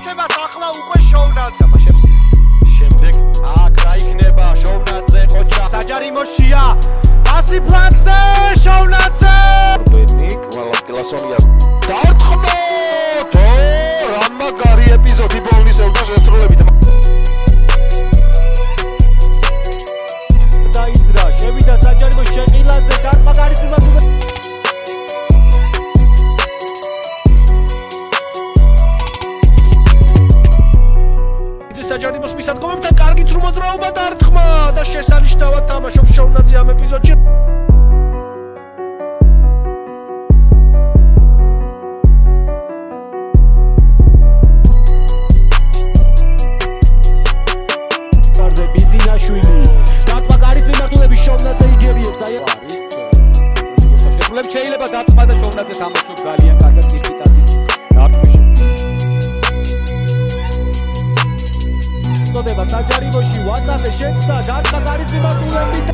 გამოირჩევას ახლა უკვე შოვნაძე. თამაშებს შემდეგ აქ რა იქნება შოვნაძე ყოჩა. საჯარიმოშია პასი ფლანგზე შოვნაძე. ბენი კვალაკილასონია. დარტყმა! რა მაგარი ეპიზოდი ბოლნის ელდა შესრულებით. დაიძრა შევიდა საჯარიმო შეყილაძე დარტყმა გარის მიმართულებით. საჯარიმოს მისადგომებთან კარგი თრუმოძრაობა დარტყმა და შესანიშნავად თამაშობს შოვნაძე ამ ეპიზოდში. კარზე ბიძინაშვილი დარტყმა გარის მიმართულებით შოვნაძე იგერიებს. აი არის შეფულებს შეიძლება დარტყმა და შოვნაძე თამაშობს ძალიან კარგად კირკიტაძის დარტყმის. ხდება საჯარიმოში WhatsApp-ზე შეცდა დარტყმა გარის მიმართულებით.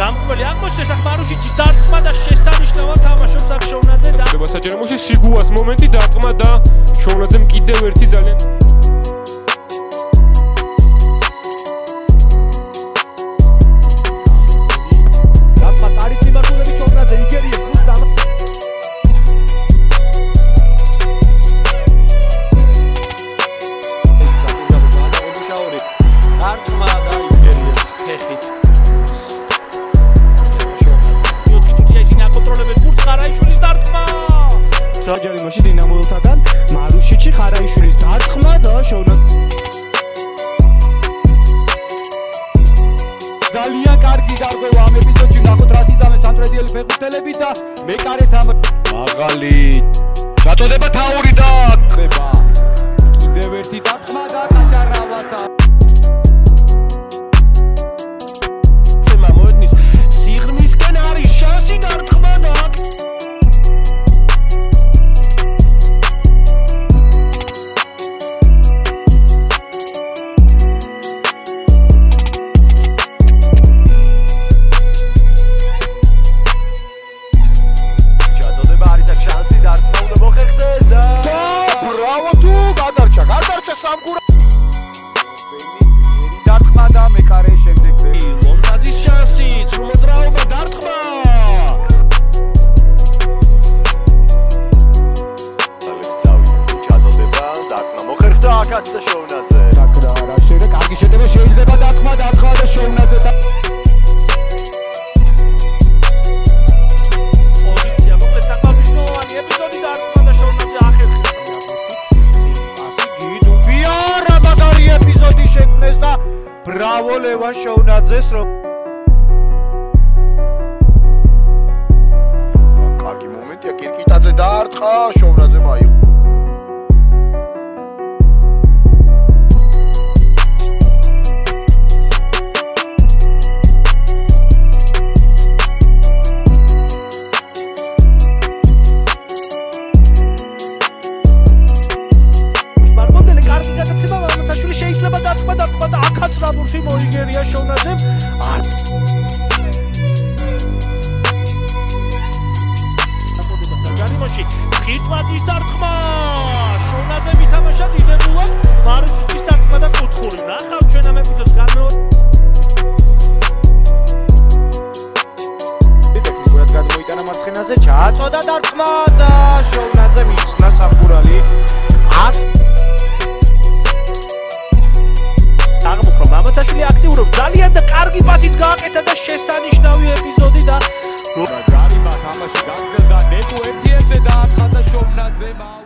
დამკვირვებელი აღმოჩნდეს აქ მარუშიჩის დარტყმა და შესანიშნავად თამაშობს აქ შოვნაძე და ხდება საჯარიმოში სიგუას მომენტი დარტყმა და შოვნაძემ კიდევ ერთი ძალიან დარტყმა გარის მიმართულებით შოვნაძე იგერიებს საჯარიმოში დინამოელთაგან მარუშიჩი ხარაიშვილის დარტყმა და შოვნაძე ძალიან კარგი დარღვევა ამ ეპიზოდში. ნახოთ რას იზამეს სამტრედიელი ფეხბურთელები და მეკარე მაღალი ჩაწოდება თაური და ხდება კიდევ ერთი დარტყმა და გაჭარავაცა ცემა მოედნის სიღრმისკენ არის შანსი დარტყმა და სამგურა ბენი დარტყმა და მეკარე შემდეგზე ლონაძის შანსი თრუმოძრაობა დარტყმა ალექსავი ჩაწოდება დარტყმა მოხერხდა აქაც და შოვნაძე რა შეიძლება კარგი შედება შეიძლება დარტყმა და შოვნაძე და პოზიცია მოკლედ საკმაოდ მნიშვნელოვანი ეპიზოდი დარტყმა და შოვნაძე ახერხებს ეპიზოდი შექმნეს და ბრავო ლევან შოვნაძეს რომ კარგი მომენტია კირკიტაძე დაარტყა შოვნაძე მაიღო შეიძლება დარტყმა და აქაც რაბურთი მოიგერია შოვნაძემ არ ასოდება საჯარიმოში ხიტლაძის დარტყმა შოვნაძე მითამაშა დიდებულად მარუშიჩის დარტყმა და კუთხური ნახავთ ჩვენ ამ ეპიზოდს ტექნიკურად გადმოიტანა მარცხენაზე ჩააწოდა დარტყმა და შოვნაძე მისცნა სამგურალი მამაცაშვილი აქტიურობს ძალიან და კარგი პასიც გააკეთა და შესანიშნავი ეპიზოდი და ჯარიმა თამაში გაგრძელდა ნეკუ 1-1 და ახლა შოვნაძემ